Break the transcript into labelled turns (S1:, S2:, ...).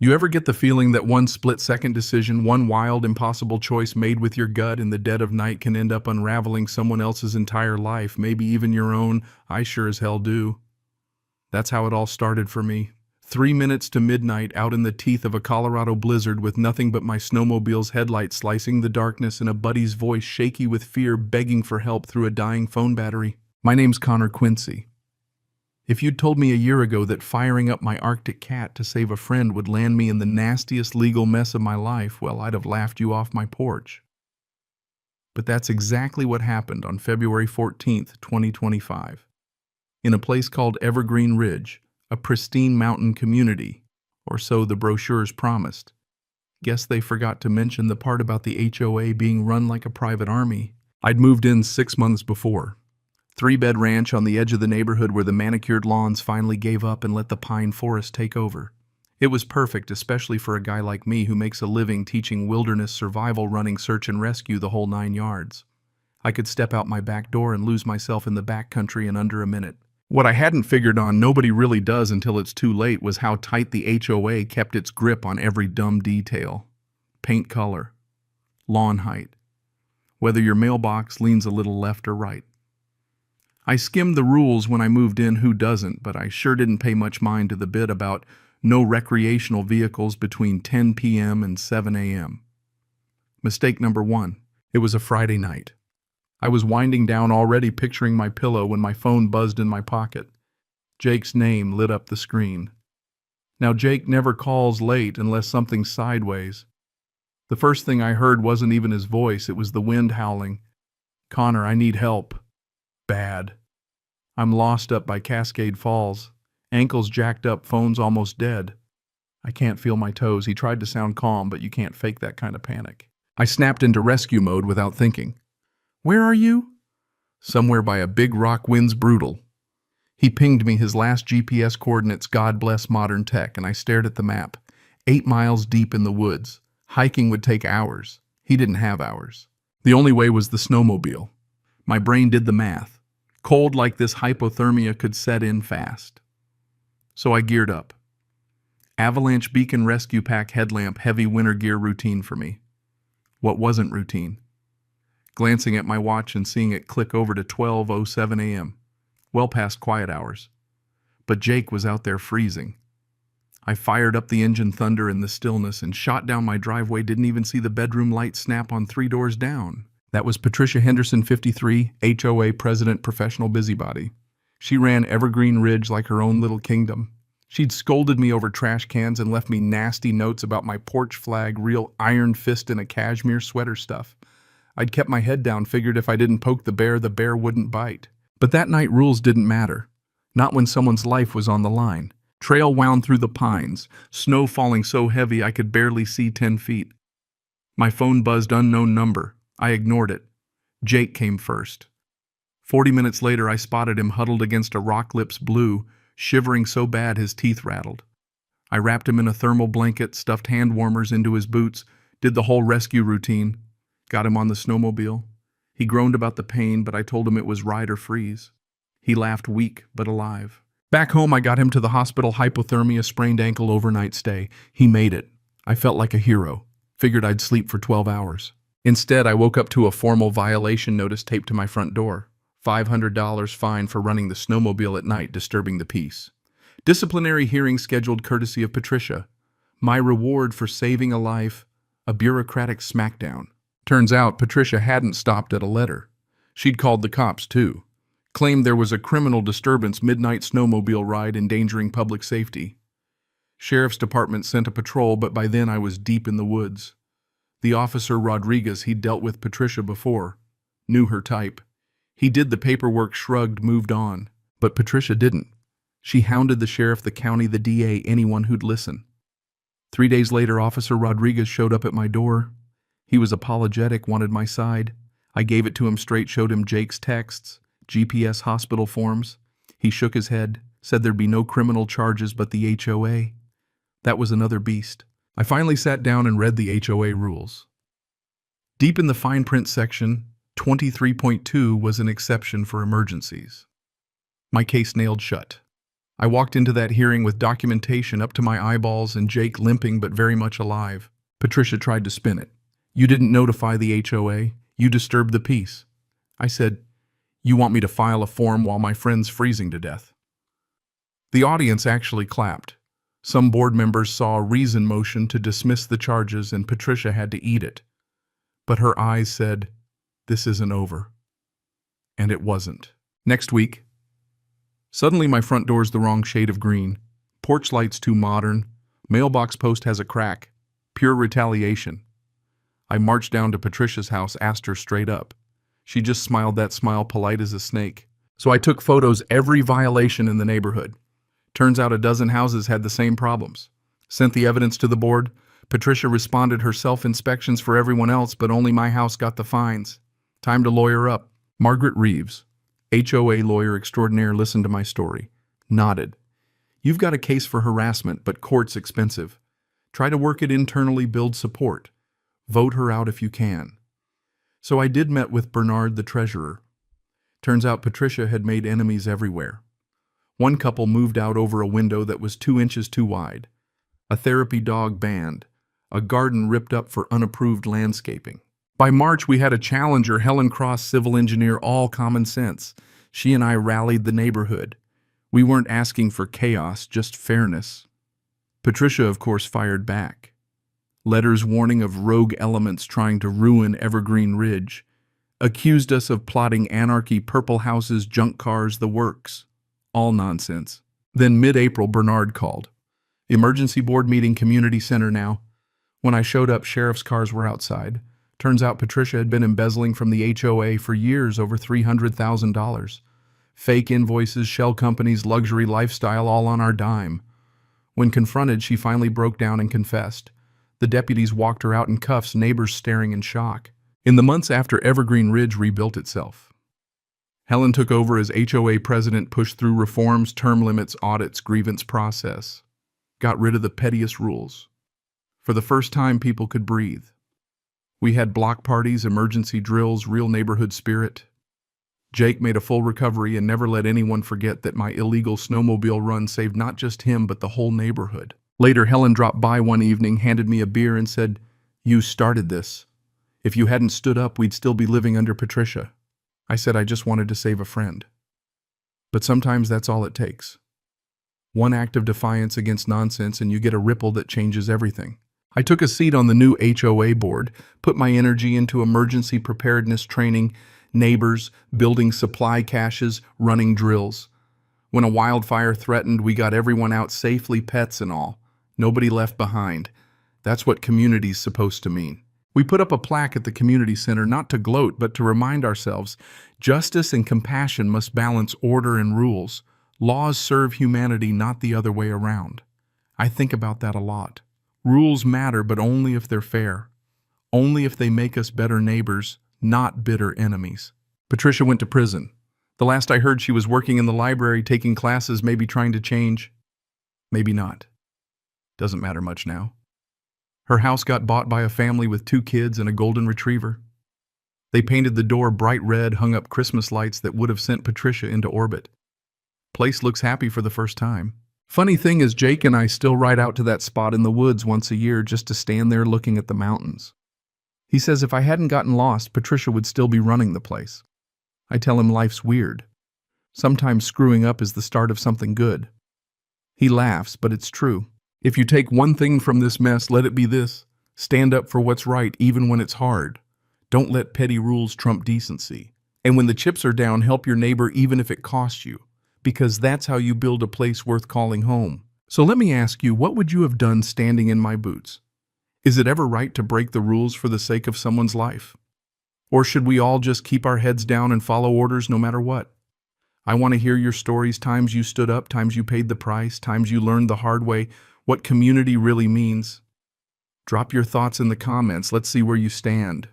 S1: You ever get the feeling that one split-second decision, one wild, impossible choice made with your gut in the dead of night can end up unraveling someone else's entire life, maybe even your own? I sure as hell do. That's how it all started for me. 3 minutes to midnight, out in the teeth of a Colorado blizzard with nothing but my snowmobile's headlights slicing the darkness and a buddy's voice shaky with fear begging for help through a dying phone battery. My name's Connor Quincy. If you'd told me a year ago that firing up my Arctic cat to save a friend would land me in the nastiest legal mess of my life, well, I'd have laughed you off my porch. But that's exactly what happened on February 14th, 2025. In a place called Evergreen Ridge, a pristine mountain community, or so the brochures promised. Guess they forgot to mention the part about the HOA being run like a private army. I'd moved in 6 months before. 3-bed ranch on the edge of the neighborhood where the manicured lawns finally gave up and let the pine forest take over. It was perfect, especially for a guy like me who makes a living teaching wilderness survival, running search and rescue the whole 9 yards. I could step out my back door and lose myself in the backcountry in under a minute. What I hadn't figured on, nobody really does until it's too late, was how tight the HOA kept its grip on every dumb detail. Paint color, lawn height, whether your mailbox leans a little left or right. I skimmed the rules when I moved in, who doesn't, but I sure didn't pay much mind to the bit about no recreational vehicles between 10 p.m. and 7 a.m. Mistake number 1. It was a Friday night. I was winding down, already picturing my pillow, when my phone buzzed in my pocket. Jake's name lit up the screen. Now, Jake never calls late unless something's sideways. The first thing I heard wasn't even his voice, it was the wind howling. "Connor, I need help. Bad. I'm lost up by Cascade Falls. Ankles jacked up, phone's almost dead. I can't feel my toes." He tried to sound calm, but you can't fake that kind of panic. I snapped into rescue mode without thinking. "Where are you?" "Somewhere by a big rock, wind's brutal." He pinged me his last GPS coordinates, God bless modern tech, and I stared at the map. 8 miles deep in the woods. Hiking would take hours. He didn't have hours. The only way was the snowmobile. My brain did the math. Cold like this, hypothermia could set in fast. So I geared up. Avalanche beacon rescue pack headlamp, heavy winter gear routine for me. What wasn't routine? Glancing at my watch and seeing it click over to 12:07 a.m. Well past quiet hours. But Jake was out there freezing. I fired up the engine thunder in the stillness and shot down my driveway, didn't even see the bedroom light snap on 3 doors down. That was Patricia Henderson, 53, HOA president, professional busybody. She ran Evergreen Ridge like her own little kingdom. She'd scolded me over trash cans and left me nasty notes about my porch flag, real iron fist in a cashmere sweater stuff. I'd kept my head down, figured if I didn't poke the bear wouldn't bite. But that night rules didn't matter. Not when someone's life was on the line. Trail wound through the pines, snow falling so heavy I could barely see 10 feet. My phone buzzed, unknown number. I ignored it. Jake came first. 40 minutes later, I spotted him huddled against a rock lips blue, shivering so bad his teeth rattled. I wrapped him in a thermal blanket, stuffed hand warmers into his boots, did the whole rescue routine, got him on the snowmobile. He groaned about the pain, but I told him it was ride or freeze. He laughed, weak but alive. Back home, I got him to the hospital, hypothermia, sprained ankle, overnight stay. He made it. I felt like a hero. Figured I'd sleep for 12 hours. Instead, I woke up to a formal violation notice taped to my front door. $500 fine for running the snowmobile at night, disturbing the peace. Disciplinary hearing scheduled courtesy of Patricia. My reward for saving a life, a bureaucratic smackdown. Turns out Patricia hadn't stopped at a letter. She'd called the cops too. Claimed there was a criminal disturbance, midnight snowmobile ride endangering public safety. Sheriff's Department sent a patrol, but by then I was deep in the woods. The officer, Rodriguez, he'd dealt with Patricia before. Knew her type. He did the paperwork, shrugged, moved on. But Patricia didn't. She hounded the sheriff, the county, the DA, anyone who'd listen. 3 days later, Officer Rodriguez showed up at my door. He was apologetic, wanted my side. I gave it to him straight, showed him Jake's texts, GPS hospital forms. He shook his head, said there'd be no criminal charges but the HOA. That was another beast. I finally sat down and read the HOA rules. Deep in the fine print section, 23.2 was an exception for emergencies. My case nailed shut. I walked into that hearing with documentation up to my eyeballs and Jake limping but very much alive. Patricia tried to spin it. You didn't notify the HOA. You disturbed the peace. I said, you want me to file a form while my friend's freezing to death. The audience actually clapped. Some board members saw a reason motion to dismiss the charges and Patricia had to eat it. But her eyes said, this isn't over. And it wasn't. Next week, suddenly my front door's the wrong shade of green. Porch light's too modern. Mailbox post has a crack. Pure retaliation. I marched down to Patricia's house, asked her straight up. She just smiled that smile polite as a snake. So I took photos every violation in the neighborhood. Turns out a dozen houses had the same problems. Sent the evidence to the board. Patricia responded her self-inspections for everyone else, but only my house got the fines. Time to lawyer up. Margaret Reeves, HOA lawyer extraordinaire, listened to my story. Nodded. You've got a case for harassment, but court's expensive. Try to work it internally, build support. Vote her out if you can. So I did met with Bernard, the treasurer. Turns out Patricia had made enemies everywhere. One couple moved out over a window that was 2 inches too wide. A therapy dog banned. A garden ripped up for unapproved landscaping. By March, we had a challenger, Helen Cross, civil engineer, all common sense. She and I rallied the neighborhood. We weren't asking for chaos, just fairness. Patricia, of course, fired back. Letters warning of rogue elements trying to ruin Evergreen Ridge. Accused us of plotting anarchy, purple houses, junk cars, the works. All nonsense. Then mid-April, Bernard called. Emergency board meeting, community center now. When I showed up, sheriff's cars were outside. Turns out Patricia had been embezzling from the HOA for years, over $300,000. Fake invoices, shell companies, luxury lifestyle, all on our dime. When confronted, she finally broke down and confessed. The deputies walked her out in cuffs, neighbors staring in shock. In the months after Evergreen Ridge rebuilt itself, Helen took over as HOA president, pushed through reforms, term limits, audits, grievance process. Got rid of the pettiest rules. For the first time, people could breathe. We had block parties, emergency drills, real neighborhood spirit. Jake made a full recovery and never let anyone forget that my illegal snowmobile run saved not just him, but the whole neighborhood. Later, Helen dropped by one evening, handed me a beer and said, "You started this. If you hadn't stood up, we'd still be living under Patricia." I said I just wanted to save a friend. But sometimes that's all it takes. One act of defiance against nonsense and you get a ripple that changes everything. I took a seat on the new HOA board, put my energy into emergency preparedness training, neighbors, building supply caches, running drills. When a wildfire threatened, we got everyone out safely, pets and all. Nobody left behind. That's what community's supposed to mean. We put up a plaque at the community center, not to gloat, but to remind ourselves, justice and compassion must balance order and rules. Laws serve humanity, not the other way around. I think about that a lot. Rules matter, but only if they're fair. Only if they make us better neighbors, not bitter enemies. Patricia went to prison. The last I heard, she was working in the library, taking classes, maybe trying to change. Maybe not. Doesn't matter much now. Her house got bought by a family with 2 kids and a golden retriever. They painted the door bright red, hung up Christmas lights that would have sent Patricia into orbit. Place looks happy for the first time. Funny thing is, Jake and I still ride out to that spot in the woods once a year just to stand there looking at the mountains. He says if I hadn't gotten lost, Patricia would still be running the place. I tell him life's weird. Sometimes screwing up is the start of something good. He laughs, but it's true. If you take one thing from this mess, let it be this. Stand up for what's right, even when it's hard. Don't let petty rules trump decency. And when the chips are down, help your neighbor even if it costs you. Because that's how you build a place worth calling home. So let me ask you, what would you have done standing in my boots? Is it ever right to break the rules for the sake of someone's life? Or should we all just keep our heads down and follow orders no matter what? I want to hear your stories, times you stood up, times you paid the price, times you learned the hard way, what community really means. Drop your thoughts in the comments. Let's see where you stand.